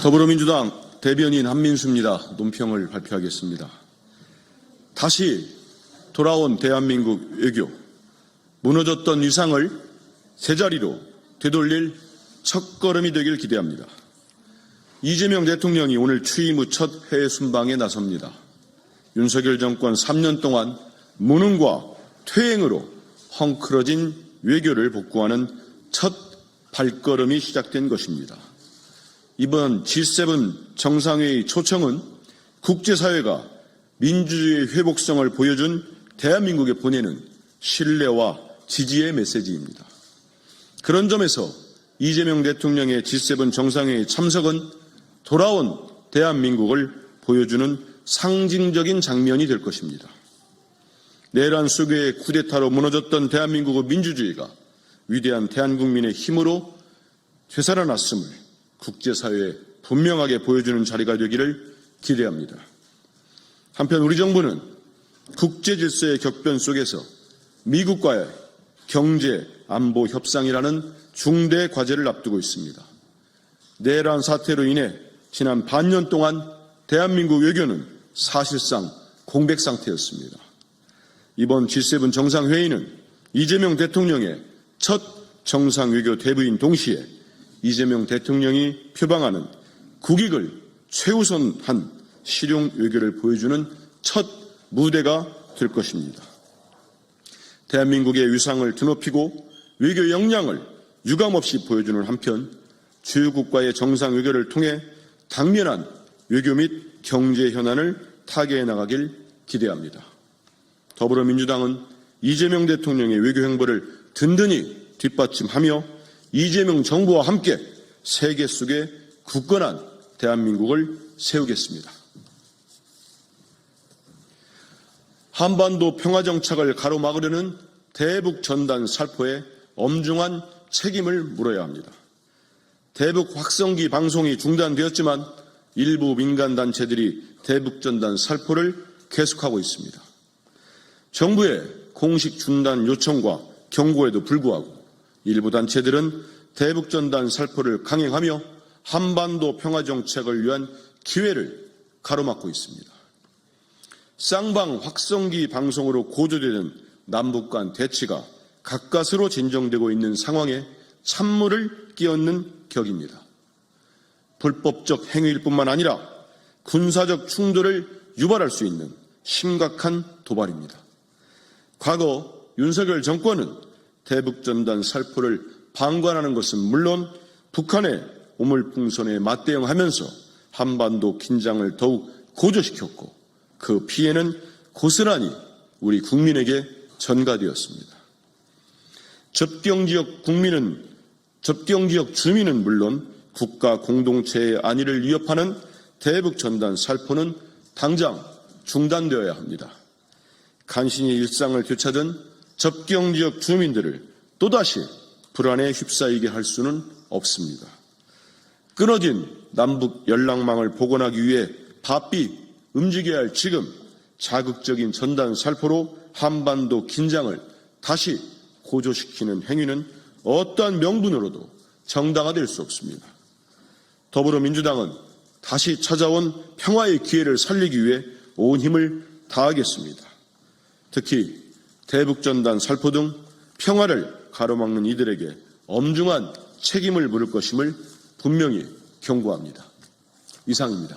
더불어민주당 대변인 한민수입니다. 논평을 발표하겠습니다. 다시 돌아온 대한민국 외교, 무너졌던 위상을 제자리로 되돌릴 첫걸음이 되길 기대합니다. 이재명 대통령이 오늘 취임 후 첫 해외 순방에 나섭니다. 윤석열 정권 3년 동안 무능과 퇴행으로 헝클어진 외교를 복구하는 첫 발걸음이 시작된 것입니다. 이번 G7 정상회의 초청은 국제사회가 민주주의의 회복성을 보여준 대한민국에 보내는 신뢰와 지지의 메시지입니다. 그런 점에서 이재명 대통령의 G7 정상회의 참석은 돌아온 대한민국을 보여주는 상징적인 장면이 될 것입니다. 내란 속의 쿠데타로 무너졌던 대한민국의 민주주의가 위대한 대한국민의 힘으로 되살아났음을 국제사회에 분명하게 보여주는 자리가 되기를 기대합니다. 한편 우리 정부는 국제질서의 격변 속에서 미국과의 경제, 안보 협상이라는 중대 과제를 앞두고 있습니다. 내란 사태로 인해 지난 반년 동안 대한민국 외교는 사실상 공백 상태였습니다. 이번 G7 정상회의는 이재명 대통령의 첫 정상외교 대부인 동시에 이재명 대통령이 표방하는 국익을 최우선한 실용 외교를 보여주는 첫 무대가 될 것입니다. 대한민국의 위상을 드높이고 외교 역량을 유감없이 보여주는 한편 주요국과의 정상 외교를 통해 당면한 외교 및 경제 현안을 타개해 나가길 기대합니다. 더불어민주당은 이재명 대통령의 외교 행보를 든든히 뒷받침하며 이재명 정부와 함께 세계 속에 굳건한 대한민국을 세우겠습니다. 한반도 평화정착을 가로막으려는 대북 전단 살포에 엄중한 책임을 물어야 합니다. 대북 확성기 방송이 중단되었지만 일부 민간단체들이 대북 전단 살포를 계속하고 있습니다. 정부의 공식 중단 요청과 경고에도 불구하고 일부 단체들은 대북 전단 살포를 강행하며 한반도 평화정책을 위한 기회를 가로막고 있습니다. 쌍방 확성기 방송으로 고조되는 남북 간 대치가 가까스로 진정되고 있는 상황에 찬물을 끼얹는 격입니다. 불법적 행위일 뿐만 아니라 군사적 충돌을 유발할 수 있는 심각한 도발입니다. 과거 윤석열 정권은 대북전단 살포를 방관하는 것은 물론 북한의 오물풍선에 맞대응하면서 한반도 긴장을 더욱 고조시켰고 그 피해는 고스란히 우리 국민에게 전가되었습니다. 접경지역 주민은 물론 국가 공동체의 안위를 위협하는 대북전단 살포는 당장 중단되어야 합니다. 간신히 일상을 되찾은 접경지역 주민들을 또다시 불안에 휩싸이게 할 수는 없습니다. 끊어진 남북 연락망을 복원하기 위해 바삐 움직여야 할 지금 자극적인 전단 살포로 한반도 긴장을 다시 고조시키는 행위는 어떠한 명분으로도 정당화될 수 없습니다. 더불어민주당은 다시 찾아온 평화의 기회를 살리기 위해 온 힘을 다하겠습니다. 특히 대북전단 살포 등 평화를 가로막는 이들에게 엄중한 책임을 물을 것임을 분명히 경고합니다. 이상입니다.